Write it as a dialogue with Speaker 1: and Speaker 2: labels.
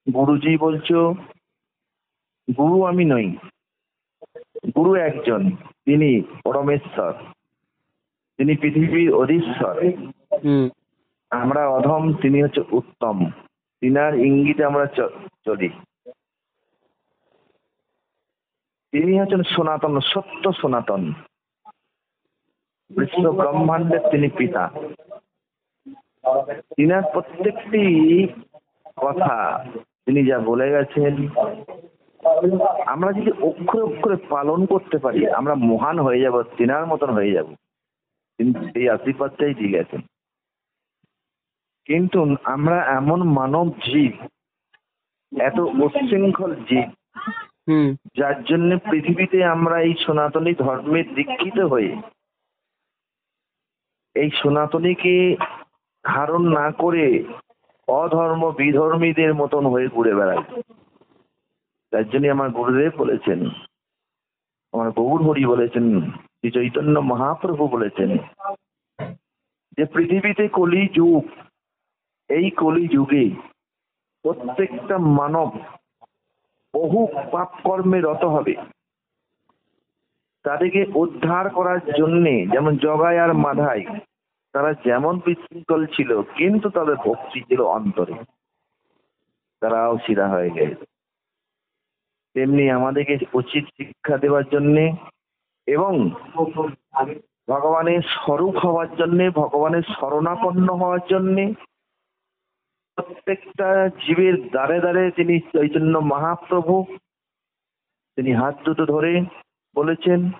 Speaker 1: গুরুজি বলছো, গুরু আমি নই, গুরু একজন, তিনি পরমেশ্বর, তিনি পৃথিবীর অধীশ্বর।
Speaker 2: হুম
Speaker 1: আমরা অধম, তিনি হচ্ছে উত্তম, তিনার ইঙ্গিতে আমরা চলি। তিনি হচ্ছেন সনাতন, সত্য সনাতন, বিশ্ব ব্রহ্মাণ্ডের তিনি পিতা। তিনার প্রত্যেকটি কথা তিনি যা বলে গেছেন, আমরা যদি অক্ষরে অক্ষরে পালন করতে পারি আমরা মহান হয়ে যাব, তিনার মতন হয়ে যাব। তিনি এই আশীর্বাদটাই দিয়ে গেছেন। কিন্তু আমরা এমন মানব জীব, এত উচ্ছৃঙ্খল জীব,
Speaker 2: হুম
Speaker 1: যার জন্য পৃথিবীতে আমরা এই সনাতনী ধর্মের দীক্ষিত হয়ে এই সনাতনীকে ধারণ না করে অধর্ম বিধর্মীদের মতন হয়ে ঘুরে বেড়াই। তার জন্য আমার গুরুদেব বলেছেন, আমার গৌর হরি বলেছেন, শ্রী চৈতন্য মহাপ্রভু বলেছেন যে পৃথিবীতে কলি যুগ, এই কলি যুগে প্রত্যেকটা মানব বহু পাপ কর্মে রত হবে। তাদেরকে উদ্ধার করার জন্যে, যেমন জগাই আর মাধাই, তারা যেমন বিশৃঙ্খল ছিল কিন্তু তাদের ভক্তি ছিল অন্তরে, তারাও সিধা হয়ে গেছে। তেমনি আমাদেরকে উচিত শিক্ষা দেওয়ার জন্যে এবং ভগবানের স্বরূপ হওয়ার জন্যে, ভগবানের শরণাপন্ন হওয়ার জন্যে প্রত্যেকটা জীবের দ্বারে দ্বারে তিনি চৈতন্য মহাপ্রভু তিনি হাত দুটো ধরে বলেছেন,